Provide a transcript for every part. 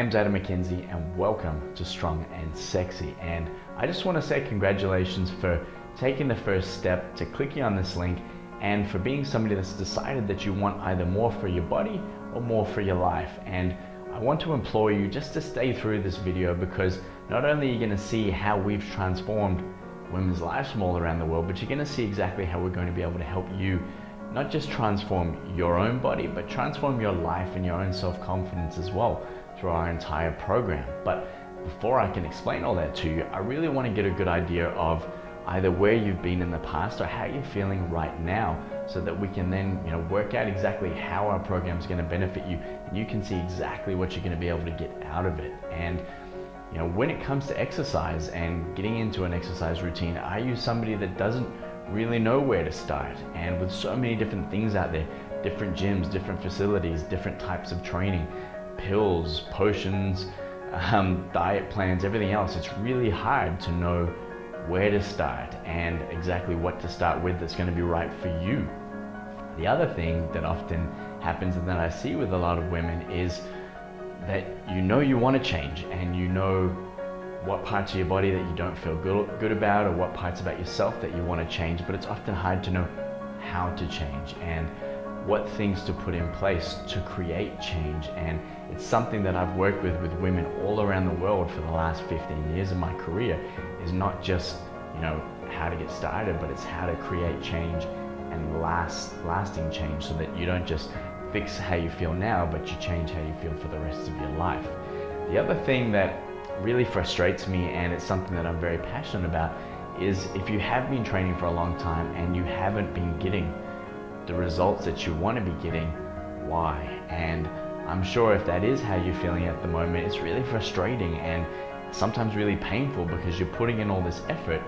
name's Adam McKenzie and welcome to Strong and Sexy. And I just want to say congratulations for taking the first step to clicking on this link and for being somebody that's decided that you want either more for your body or more for your life. And I want to implore you just to stay through this video, because not only are you going to see how we've transformed women's lives from all around the world, but you're going to see exactly how we're going to be able to help you not just transform your own body, but transform your life and your own self-confidence as well through our entire program. But before I can explain all that to you, I really want to get a good idea of either where you've been in the past or how you're feeling right now, so that we can then work out exactly how our program is going to benefit you, and you can see exactly what you're going to be able to get out of it. And when it comes to exercise and getting into an exercise routine, are you somebody that doesn't really know where to start? And with so many different things out there, different gyms, different facilities, different types of training, pills, potions, diet plans, everything else, it's really hard to know where to start and exactly what to start with that's going to be right for you. The other thing that often happens and that I see with a lot of women is that you want to change, and you know what parts of your body that you don't feel good about, or what parts about yourself that you want to change, but it's often hard to know how to change and what things to put in place to create change. And it's something that I've worked with women all around the world for the last 15 years of my career, is not just how to get started, but it's how to create change and lasting change, so that you don't just fix how you feel now, but you change how you feel for the rest of your life. The other thing that really frustrates me, and it's something that I'm very passionate about, is if you have been training for a long time and you haven't been getting the results that you want to be getting, why? And I'm sure if that is how you're feeling at the moment, it's really frustrating and sometimes really painful, because you're putting in all this effort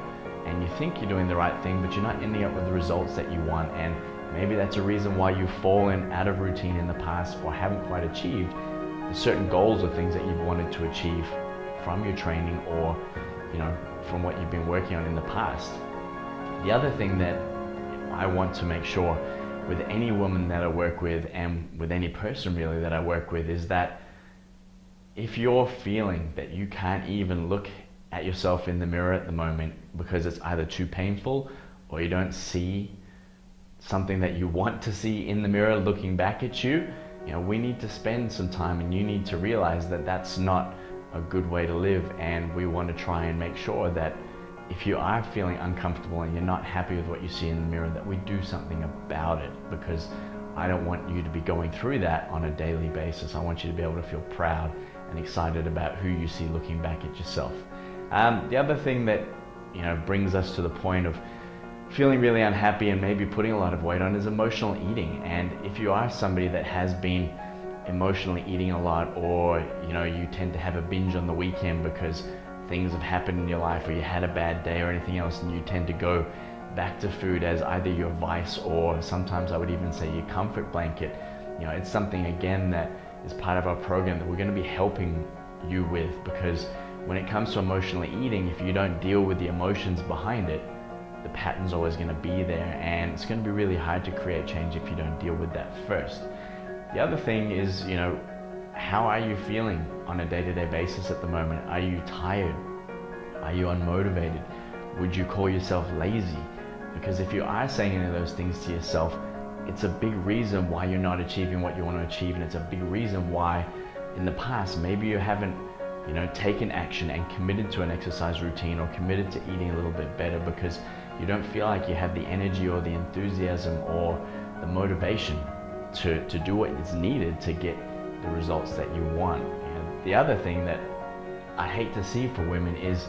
and you think you're doing the right thing, but you're not ending up with the results that you want. And maybe that's a reason why you've fallen out of routine in the past, or haven't quite achieved the certain goals or things that you've wanted to achieve from your training, or from what you've been working on in the past. The other thing that I want to make sure with any woman that I work with, and with any person really that I work with, is that if you're feeling that you can't even look at yourself in the mirror at the moment because it's either too painful, or you don't see something that you want to see in the mirror looking back at you, we need to spend some time, and you need to realize that that's not a good way to live. And we want to try and make sure that if you are feeling uncomfortable and you're not happy with what you see in the mirror, that we do something about it, because I don't want you to be going through that on a daily basis. I want you to be able to feel proud and excited about who you see looking back at yourself. The other thing that brings us to the point of feeling really unhappy and maybe putting a lot of weight on is emotional eating. And if you are somebody that has been emotionally eating a lot, or you tend to have a binge on the weekend because things have happened in your life, or you had a bad day or anything else, and you tend to go back to food as either your vice, or sometimes I would even say your comfort blanket, it's something again that is part of our program that we're going to be helping you with. Because when it comes to emotionally eating, if you don't deal with the emotions behind it, the pattern's always going to be there, and it's going to be really hard to create change if you don't deal with that first. The other thing is, how are you feeling on a day-to-day basis at the moment? Are you tired? Are you unmotivated? Would you call yourself lazy? Because if you are saying any of those things to yourself, it's a big reason why you're not achieving what you want to achieve, and it's a big reason why in the past maybe you haven't taken action and committed to an exercise routine, or committed to eating a little bit better, because you don't feel like you have the energy or the enthusiasm or the motivation to do what is needed to get the results that you want. The other thing that I hate to see for women is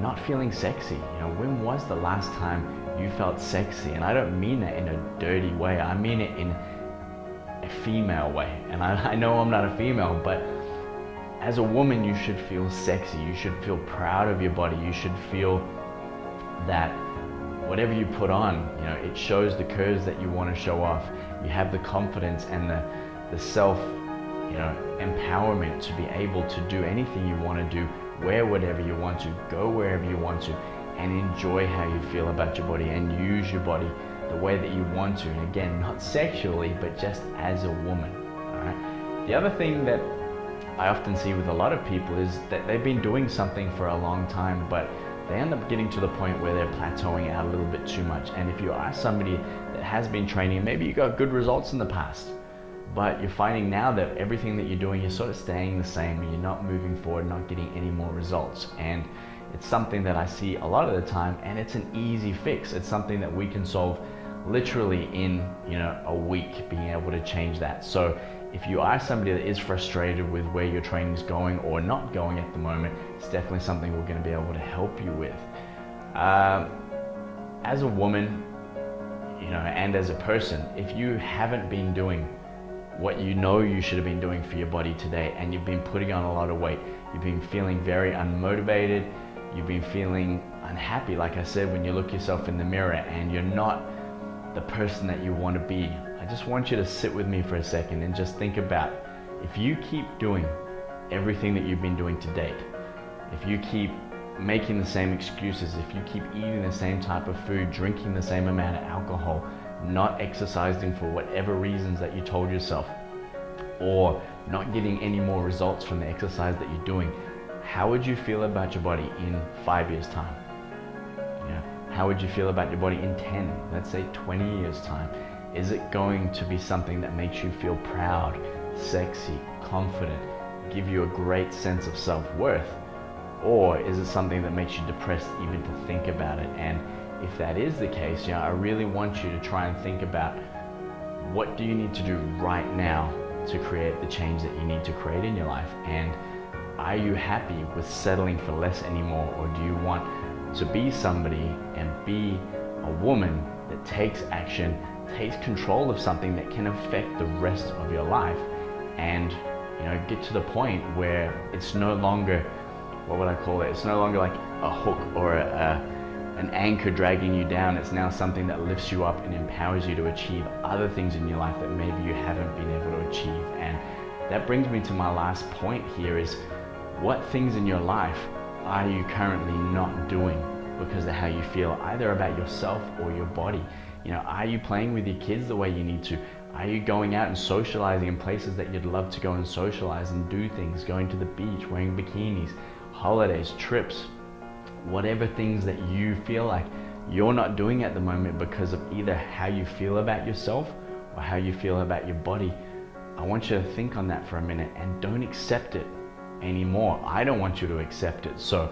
not feeling sexy. When was the last time you felt sexy? And I don't mean that in a dirty way, I mean it in a female way. And I know I'm not a female, but as a woman, you should feel sexy. You should feel proud of your body. You should feel that whatever you put on, it shows the curves that you want to show off. You have the confidence and the self, empowerment to be able to do anything you want to do, wear whatever you want to, go wherever you want to, and enjoy how you feel about your body, and use your body the way that you want to. And again, not sexually, but just as a woman. All right. The other thing that I often see with a lot of people is that they've been doing something for a long time, but they end up getting to the point where they're plateauing out a little bit too much. And if you are somebody that has been training, maybe you got good results in the past, but you're finding now that everything that you're doing, you're sort of staying the same, and you're not moving forward, not getting any more results. And it's something that I see a lot of the time, and it's an easy fix. It's something that we can solve literally in, a week, being able to change that. So if you are somebody that is frustrated with where your training is going or not going at the moment, it's definitely something we're going to be able to help you with. As a woman, and as a person, if you haven't been doing what you should have been doing for your body today, and you've been putting on a lot of weight, you've been feeling very unmotivated, you've been feeling unhappy, like I said, when you look yourself in the mirror and you're not the person that you want to be, I just want you to sit with me for a second and just think about, if you keep doing everything that you've been doing to date, if you keep making the same excuses, if you keep eating the same type of food, drinking the same amount of alcohol, not exercising for whatever reasons that you told yourself, or not getting any more results from the exercise that you're doing, how would you feel about your body in 5 years' time? How would you feel about your body in 10, let's say 20 years' time? Is it going to be something that makes you feel proud, sexy, confident, give you a great sense of self-worth? Or is it something that makes you depressed even to think about it? And if that is the case, I really want you to try and think about, what do you need to do right now to create the change that you need to create in your life? And are you happy with settling for less anymore? Or do you want to be somebody and be a woman that takes action, takes control of something that can affect the rest of your life, and get to the point where it's no longer, what would I call it? It's no longer like a hook or an anchor dragging you down. It's now something that lifts you up and empowers you to achieve other things in your life that maybe you haven't been able to achieve. And that brings me to my last point here is, what things in your life are you currently not doing because of how you feel, either about yourself or your body? Are you playing with your kids the way you need to? Are you going out and socializing in places that you'd love to go and socialize and do things, going to the beach, wearing bikinis, holidays, trips, whatever things that you feel like you're not doing at the moment because of either how you feel about yourself or how you feel about your body? I want you to think on that for a minute and don't accept it anymore. I don't want you to accept it. So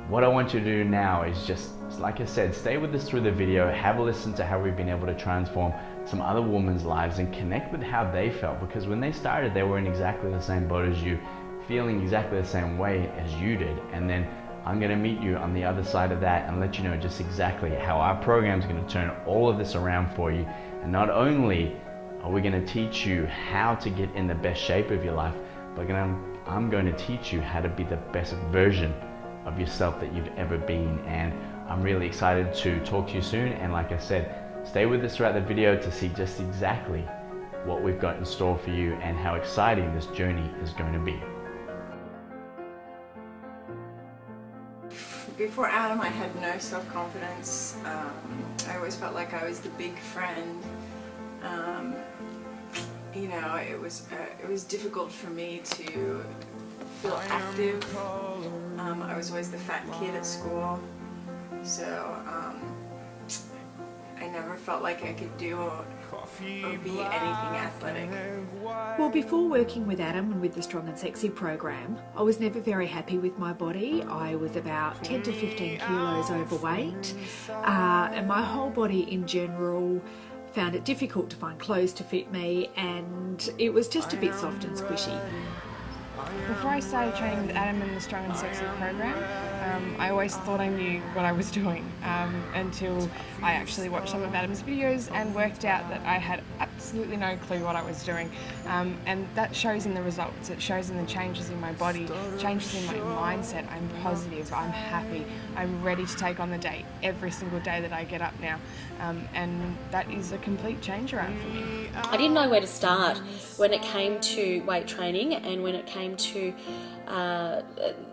what I want you to do now is just, like I said, stay with us through the video, have a listen to how we've been able to transform some other women's lives and connect with how they felt, because when they started, they were in exactly the same boat as you, feeling exactly the same way as you did. And then I'm going to meet you on the other side of that and let you know just exactly how our program is going to turn all of this around for you. And not only are we going to teach you how to get in the best shape of your life, but I'm going to teach you how to be the best version of yourself that you've ever been. And I'm really excited to talk to you soon. And like I said, stay with us throughout the video to see just exactly what we've got in store for you and how exciting this journey is going to be. Before Adam, I had no self-confidence. I always felt like I was the big friend. It was difficult for me to feel active. I was always the fat kid at school, so I never felt like I could do or be anything athletic. Well, before working with Adam and with the Strong and Sexy program, I was never very happy with my body. I was about 10 to 15 kilos overweight, and my whole body in general found it difficult to find clothes to fit me, and it was just a bit soft and squishy. Before I started training with Adam in the Strong and Sexy program, I always thought I knew what I was doing until I actually watched some of Adam's videos and worked out that I had absolutely no clue what I was doing. And that shows in the results. It shows in the changes in my body, changes in my mindset. I'm positive, I'm happy, I'm ready to take on the day every single day that I get up now. And that is a complete change around for me. I didn't know where to start when it came to weight training and when it came to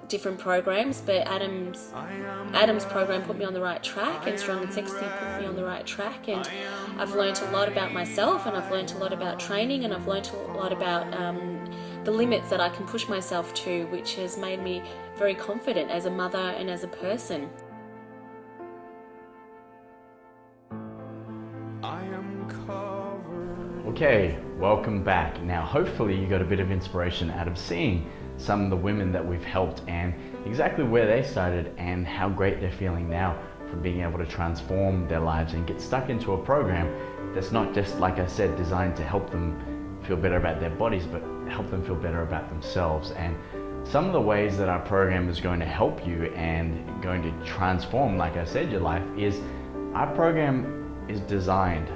different programs, but Adam's program put me on the right track, and Strong and Sexy put me on the right track, and I've learned a lot about myself, and I've learned a lot about training, and I've learned a lot about the limits that I can push myself to, which has made me very confident as a mother and as a person. Okay, welcome back. Now hopefully you got a bit of inspiration out of seeing some of the women that we've helped and exactly where they started and how great they're feeling now from being able to transform their lives and get stuck into a program that's not just, like I said, designed to help them feel better about their bodies, but help them feel better about themselves. And some of the ways that our program is going to help you and going to transform, like I said, your life is our program is designed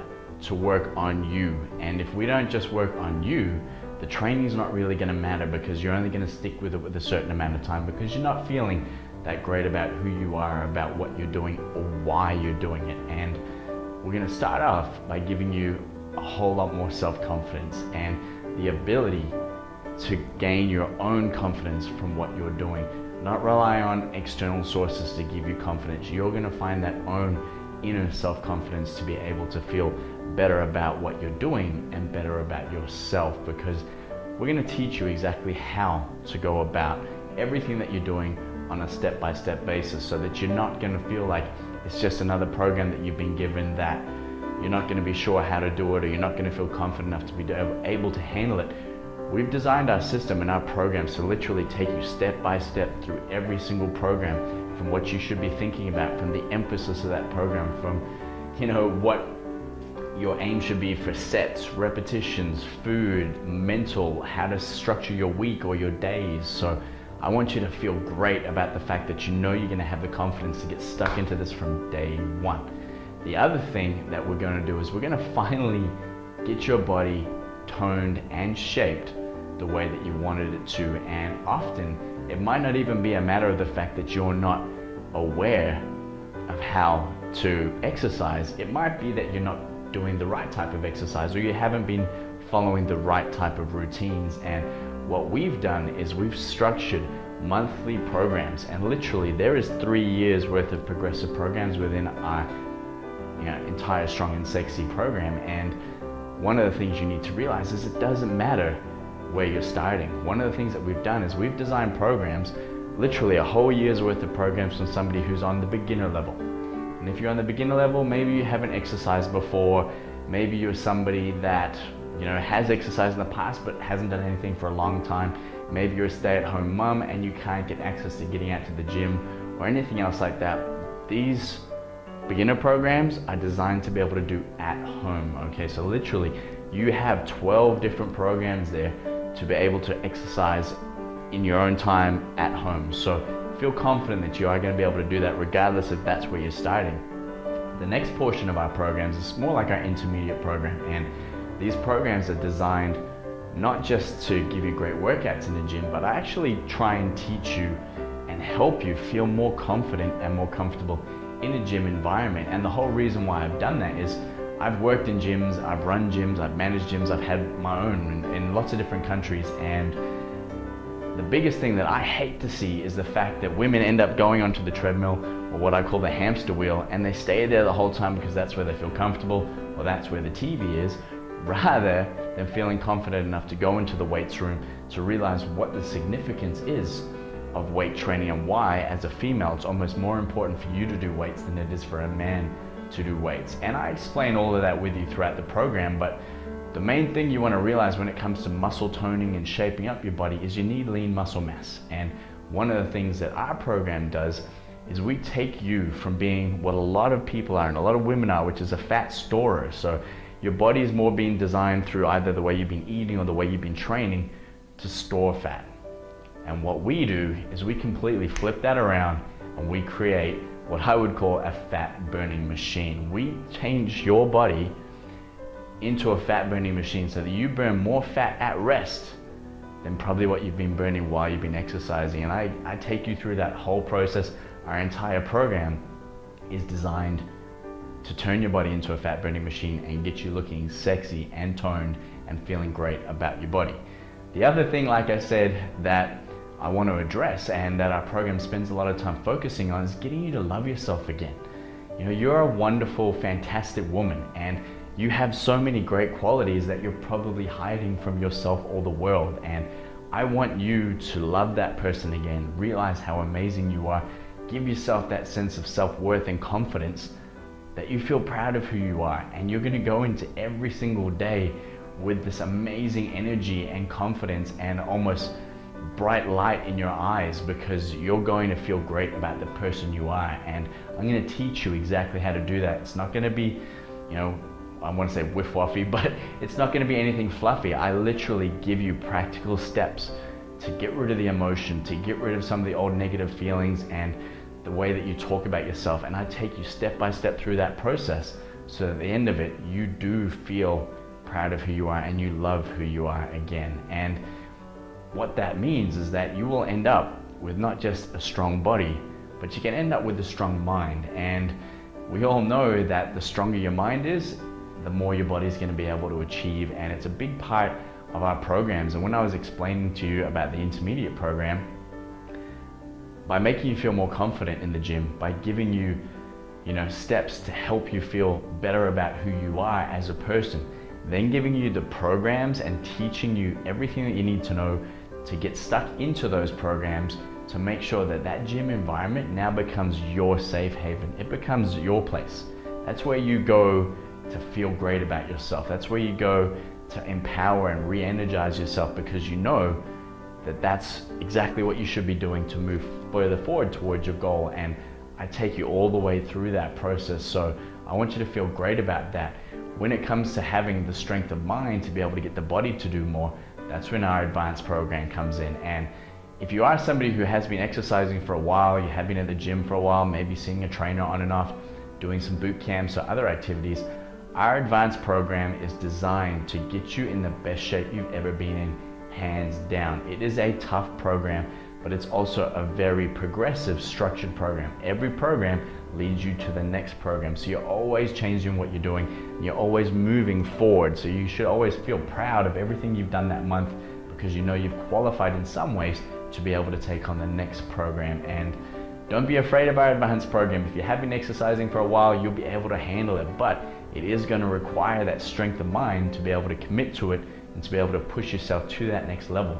to work on you. And if we don't just work on you, the training is not really going to matter, because you're only going to stick with it with a certain amount of time, because you're not feeling that great about who you are, about what you're doing or why you're doing it. And we're going to start off by giving you a whole lot more self-confidence and the ability to gain your own confidence from what you're doing. Not rely on external sources to give you confidence. You're going to find that own inner self-confidence to be able to feel better about what you're doing and better about yourself, because we're going to teach you exactly how to go about everything that you're doing on a step-by-step basis, so that you're not going to feel like it's just another program that you've been given that you're not going to be sure how to do it, or you're not going to feel confident enough to be able to handle it. We've designed our system and our programs to literally take you step by step through every single program, from what you should be thinking about, from the emphasis of that program, from what your aim should be for sets, repetitions, food, mental, how to structure your week or your days. So I want you to feel great about the fact that you're going to have the confidence to get stuck into this from day one. The other thing that we're going to do is we're going to finally get your body toned and shaped the way that you wanted it to. And often it might not even be a matter of the fact that you're not aware of how to exercise. It might be that you're not doing the right type of exercise, or you haven't been following the right type of routines. And what we've done is we've structured monthly programs, and literally there is 3 years worth of progressive programs within our entire Strong and Sexy program. And one of the things you need to realize is it doesn't matter where you're starting. One of the things that we've done is we've designed programs, literally a whole year's worth of programs, from somebody who's on the beginner level. And if you're on the beginner level, maybe you haven't exercised before, maybe you're somebody that has exercised in the past but hasn't done anything for a long time, maybe you're a stay-at-home mom and you can't get access to getting out to the gym or anything else like that. These beginner programs are designed to be able to do at home. Okay, so literally you have 12 different programs there to be able to exercise in your own time at home. So feel confident that you are going to be able to do that regardless if that's where you're starting. The next portion of our programs is more like our intermediate program, and these programs are designed not just to give you great workouts in the gym, but I actually try and teach you and help you feel more confident and more comfortable in a gym environment. And the whole reason why I've done that is I've worked in gyms, I've run gyms, I've managed gyms, I've had my own in lots of different countries. And the biggest thing that I hate to see is the fact that women end up going onto the treadmill, or what I call the hamster wheel, and they stay there the whole time because that's where they feel comfortable, or that's where the TV is, rather than feeling confident enough to go into the weights room to realize what the significance is of weight training, and why as a female it's almost more important for you to do weights than it is for a man to do weights. And I explain all of that with you throughout the program, but the main thing you want to realize when it comes to muscle toning and shaping up your body is you need lean muscle mass. And one of the things that our program does is we take you from being what a lot of people are and a lot of women are, which is a fat storer. So your body is more being designed through either the way you've been eating or the way you've been training to store fat. And what we do is we completely flip that around and we create what I would call a fat burning machine. We change your body into a fat burning machine so that you burn more fat at rest than probably what you've been burning while you've been exercising. And I take you through that whole process. Our entire program is designed to turn your body into a fat burning machine and get you looking sexy and toned and feeling great about your body. The other thing, like I said, that I want to address and that our program spends a lot of time focusing on is getting you to love yourself again. You're a wonderful, fantastic woman, and you have so many great qualities that you're probably hiding from yourself or the world. And I want you to love that person again, realize how amazing you are, give yourself that sense of self-worth and confidence that you feel proud of who you are, and you're going to go into every single day with this amazing energy and confidence and almost bright light in your eyes, because you're going to feel great about the person you are. And I'm going to teach you exactly how to do that. It's not going to be, I want to say whiff-waffy, but it's not going to be anything fluffy. I literally give you practical steps to get rid of the emotion, to get rid of some of the old negative feelings and the way that you talk about yourself. And I take you step by step through that process, so at the end of it, you do feel proud of who you are and you love who you are again. And what that means is that you will end up with not just a strong body, but you can end up with a strong mind. And we all know that the stronger your mind is, the more your body is going to be able to achieve. And it's a big part of our programs. And when I was explaining to you about the intermediate program, by making you feel more confident in the gym, by giving you, steps to help you feel better about who you are as a person, then giving you the programs and teaching you everything that you need to know to get stuck into those programs, to make sure that that gym environment now becomes your safe haven. It becomes your place. That's where you go to feel great about yourself. That's where you go to empower and re-energize yourself, because you know that that's exactly what you should be doing to move further forward towards your goal. And I take you all the way through that process. So I want you to feel great about that. When it comes to having the strength of mind to be able to get the body to do more, that's when our advanced program comes in. And if you are somebody who has been exercising for a while, you have been at the gym for a while, maybe seeing a trainer on and off, doing some boot camps or other activities, our advanced program is designed to get you in the best shape you've ever been in, hands down. It is a tough program, but it's also a very progressive, structured program. Every program leads you to the next program. So you're always changing what you're doing, and you're always moving forward. So you should always feel proud of everything you've done that month, because you know you've qualified in some ways to be able to take on the next program. And don't be afraid of our advanced program. If you have been exercising for a while, you'll be able to handle it, but it is going to require that strength of mind to be able to commit to it and to be able to push yourself to that next level.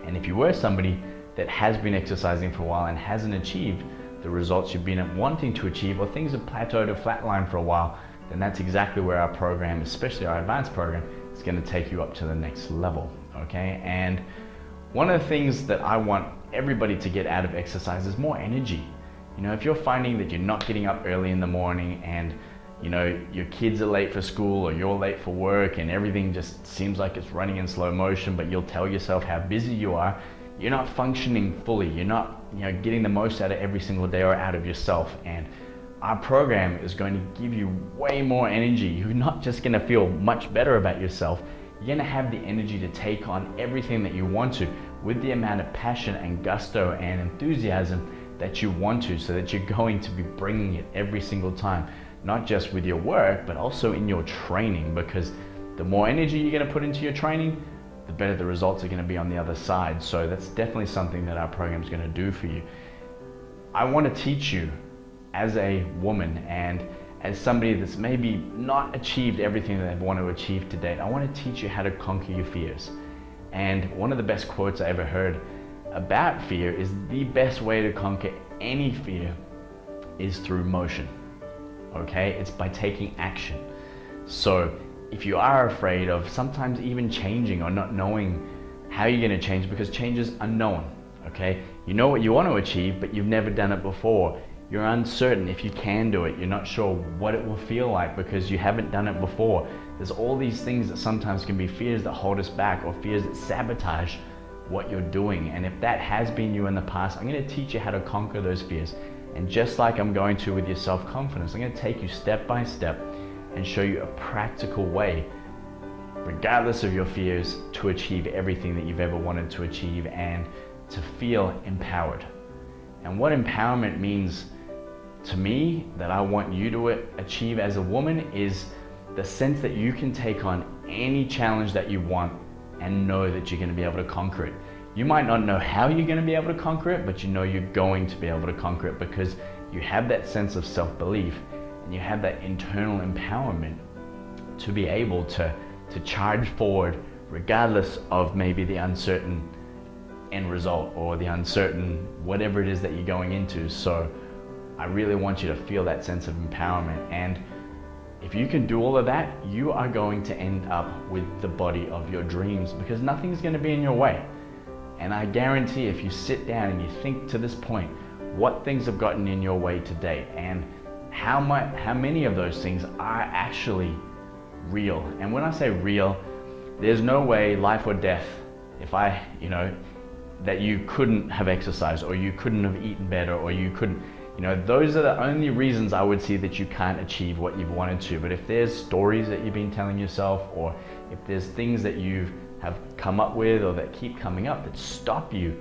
And if you were somebody that has been exercising for a while and hasn't achieved the results you've been wanting to achieve, or things have plateaued or flatlined for a while, then that's exactly where our program, especially our advanced program, is going to take you up to the next level, okay? And one of the things that I want everybody to get out of exercise is more energy. If you're finding that you're not getting up early in the morning, and your kids are late for school, or you're late for work, and everything just seems like it's running in slow motion, but you'll tell yourself how busy you are, you're not functioning fully, you're not getting the most out of every single day or out of yourself. And our program is going to give you way more energy. You're not just going to feel much better about yourself, you're going to have the energy to take on everything that you want to, with the amount of passion and gusto and enthusiasm that you want to, so that you're going to be bringing it every single time, not just with your work, but also in your training, because the more energy you're going to put into your training, the better the results are going to be on the other side. So that's definitely something that our program is going to do for you. I want to teach you as a woman, and as somebody that's maybe not achieved everything that they want to achieve to date, I want to teach you how to conquer your fears. And one of the best quotes I ever heard about fear is, the best way to conquer any fear is through motion. Okay? It's by taking action. So if you are afraid of sometimes even changing, or not knowing how you're going to change, because change is unknown, okay? You know what you want to achieve, but you've never done it before. You're uncertain if you can do it. You're not sure what it will feel like because you haven't done it before. There's all these things that sometimes can be fears that hold us back, or fears that sabotage what you're doing. And if that has been you in the past, I'm going to teach you how to conquer those fears. And just like I'm going to with your self-confidence, I'm going to take you step by step and show you a practical way, regardless of your fears, to achieve everything that you've ever wanted to achieve and to feel empowered. And what empowerment means to me, that I want you to achieve as a woman, is the sense that you can take on any challenge that you want and know that you're going to be able to conquer it. You might not know how you're going to be able to conquer it, but you know you're going to be able to conquer it, because you have that sense of self-belief and you have that internal empowerment to be able to charge forward regardless of maybe the uncertain end result or the uncertain whatever it is that you're going into. So I really want you to feel that sense of empowerment, and if you can do all of that, you are going to end up with the body of your dreams, because nothing's going to be in your way. And I guarantee if you sit down and you think to this point, what things have gotten in your way to date, and how many of those things are actually real. And when I say real, there's no way, life or death, if that you couldn't have exercised, or you couldn't have eaten better, or you couldn't, those are the only reasons I would see that you can't achieve what you've wanted to. But if there's stories that you've been telling yourself, or if there's things that you have come up with or that keep coming up that stop you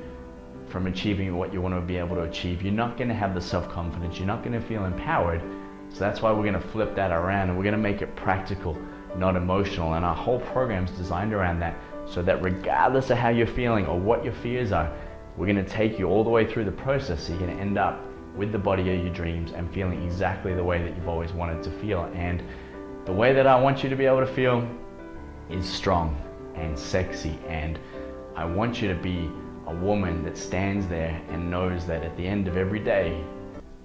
from achieving what you want to be able to achieve, you're not going to have the self-confidence, you're not going to feel empowered. So that's why we're going to flip that around, and we're going to make it practical, not emotional. And our whole program's designed around that, so that regardless of how you're feeling or what your fears are, we're going to take you all the way through the process, so you're going to end up with the body of your dreams and feeling exactly the way that you've always wanted to feel. And the way that I want you to be able to feel is strong and sexy, and I want you to be a woman that stands there and knows that at the end of every day,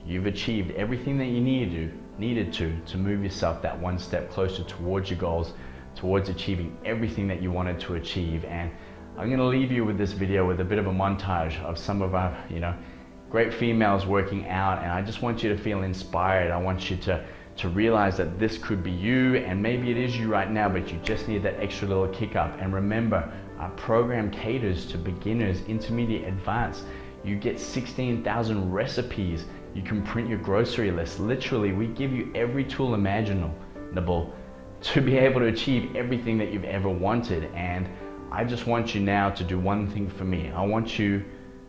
you've achieved everything that you needed to move yourself that one step closer towards your goals, towards achieving everything that you wanted to achieve. And I'm going to leave you with this video with a bit of a montage of some of our, great females working out, and I just want you to feel inspired. I want you to realize that this could be you, and maybe it is you right now, but you just need that extra little kick up. And remember, our program caters to beginners, intermediate, advanced. You get 16,000 recipes. You can print your grocery list. Literally, we give you every tool imaginable to be able to achieve everything that you've ever wanted. And I just want you now to do one thing for me. I want you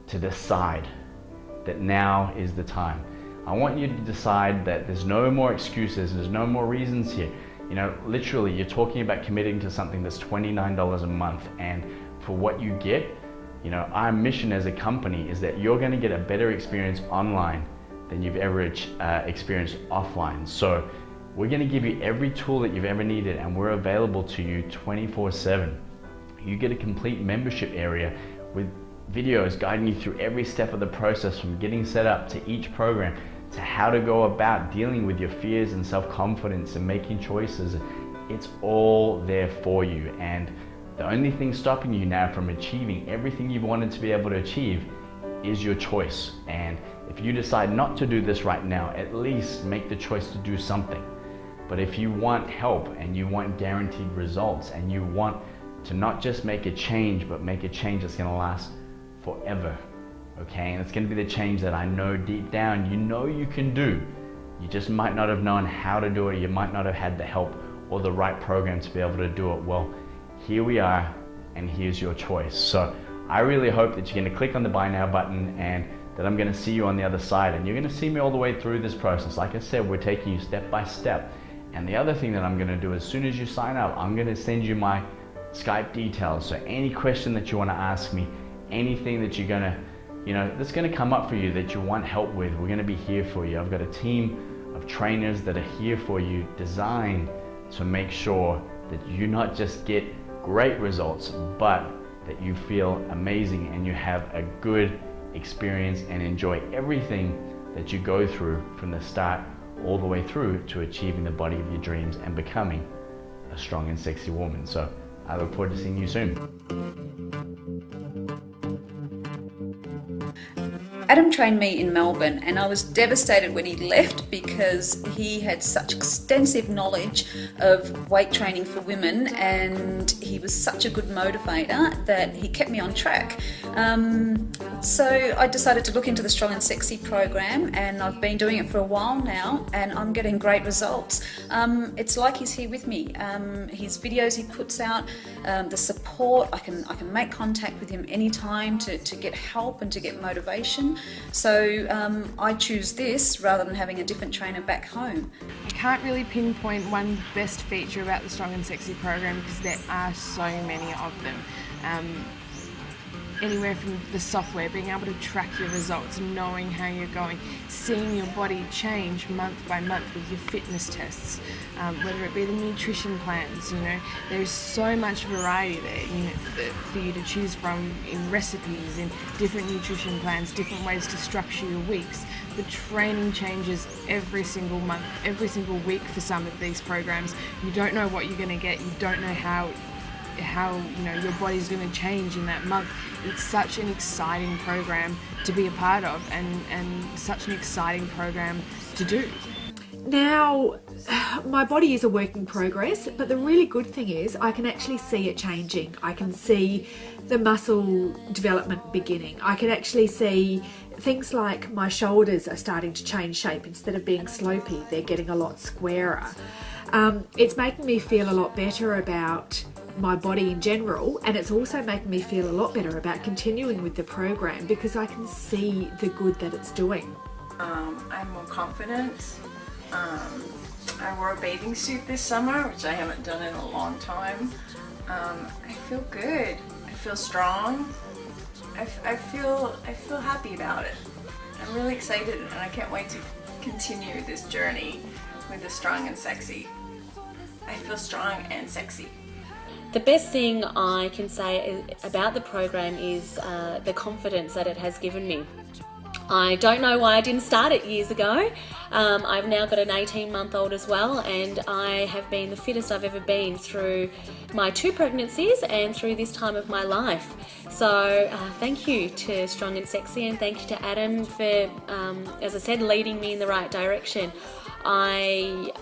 to decide that now is the time. I want you to decide that there's no more excuses, there's no more reasons here. Literally, you're talking about committing to something that's $29 a month, and for what you get, our mission as a company is that you're going to get a better experience online than you've ever experienced offline. So we're going to give you every tool that you've ever needed, and we're available to you 24/7. You get a complete membership area with videos guiding you through every step of the process, from getting set up to each program, to how to go about dealing with your fears and self-confidence and making choices. It's all there for you. And the only thing stopping you now from achieving everything you've wanted to be able to achieve is your choice. And if you decide not to do this right now, at least make the choice to do something. But if you want help and you want guaranteed results, and you want to not just make a change, but make a change that's going to last forever, okay? And it's going to be the change that I know deep down you can do. You just might not have known how to do it. You might not have had the help or the right program to be able to do it. Well, here we are, and here's your choice. So I really hope that you're going to click on the buy now button, and that I'm going to see you on the other side, and you're going to see me all the way through this process. Like I said, we're taking you step by step. And the other thing that I'm going to do, as soon as you sign up, I'm going to send you my Skype details. So any question that you want to ask me, anything that you're going to, that's going to come up for you that you want help with, we're going to be here for you. I've got a team of trainers that are here for you, designed to make sure that you not just get great results, but that you feel amazing and you have a good experience and enjoy everything that you go through from the start all the way through to achieving the body of your dreams and becoming a strong and sexy woman. So I look forward to seeing you soon. Adam trained me in Melbourne, and I was devastated when he left because he had such extensive knowledge of weight training for women, and he was such a good motivator that he kept me on track. So I decided to look into the Strong and Sexy program, and I've been doing it for a while now, and I'm getting great results. It's like he's here with me. His videos he puts out, the support, I can make contact with him anytime to get help and to get motivation. So I choose this rather than having a different trainer back home. I can't really pinpoint one best feature about the Strong and Sexy program because there are so many of them. anywhere from the software, being able to track your results, knowing how you're going, seeing your body change month by month with your fitness tests, whether it be the nutrition plans. There's so much variety there, for you to choose from in recipes, in different nutrition plans, different ways to structure your weeks. The training changes every single month, every single week for some of these programs. You don't know what you're going to get. You don't know how your body's going to change in that month. It's such an exciting program to be a part of, and such an exciting program to do. Now, my body is a work in progress, but the really good thing is I can actually see it changing. I can see the muscle development beginning. I can actually see things like my shoulders are starting to change shape. Instead of being slopey, they're getting a lot squarer. It's making me feel a lot better about my body in general, and it's also making me feel a lot better about continuing with the program because I can see the good that it's doing. I'm more confident. I wore a bathing suit this summer, which I haven't done in a long time. I feel good. I feel strong. I feel happy about it. I'm really excited, and I can't wait to continue this journey with the Strong and Sexy. I feel strong and sexy. The best thing I can say about the program is the confidence that it has given me. I don't know why I didn't start it years ago. I've now got an 18-month-old as well, and I have been the fittest I've ever been through my 2 pregnancies and through this time of my life. So thank you to Strong and Sexy, and thank you to Adam for, as I said, leading me in the right direction. I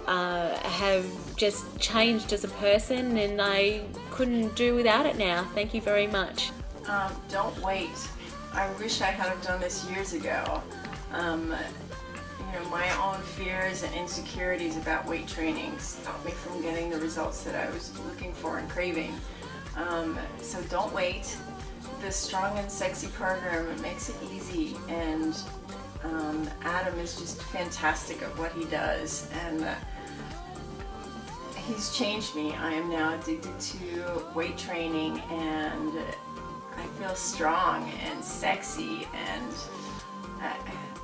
have just changed as a person, and I couldn't do without it now. Thank you very much. Don't wait. I wish I had done this years ago. My own fears and insecurities about weight training stopped me from getting the results that I was looking for and craving. So don't wait. The Strong and Sexy program, it makes it easy, and Adam is just fantastic at what he does, and he's changed me. I am now addicted to weight training, and I feel strong and sexy, and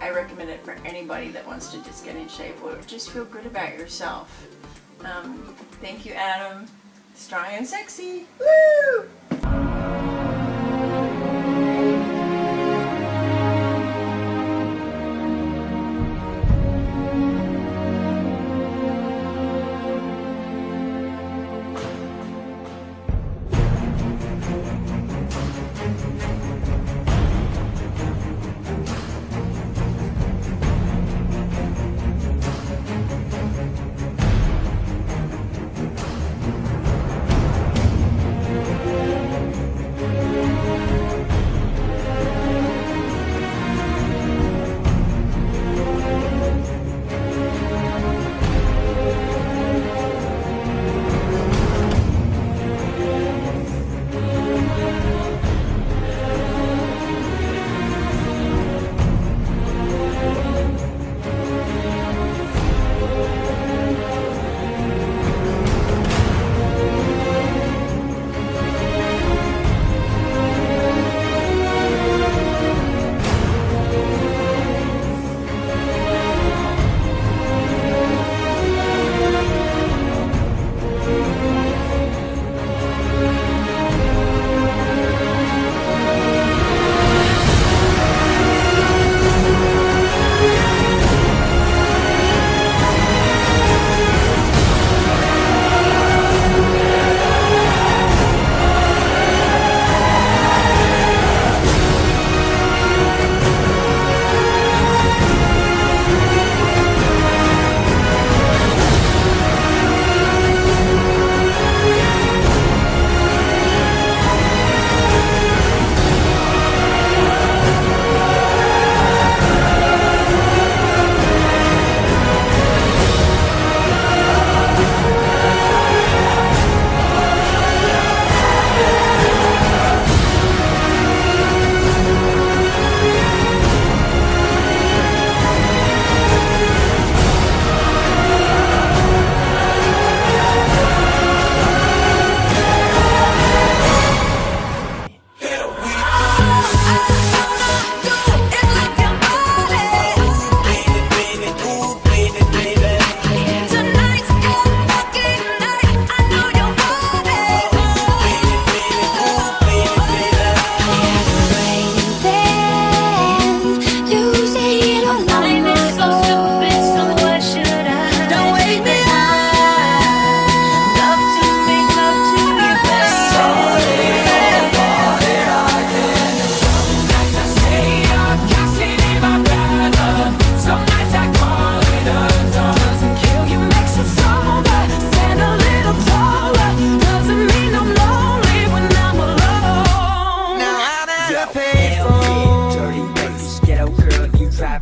I recommend it for anybody that wants to just get in shape or just feel good about yourself. Thank you, Adam. Strong and Sexy. Woo!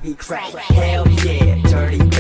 be crack. Hell yeah, dirty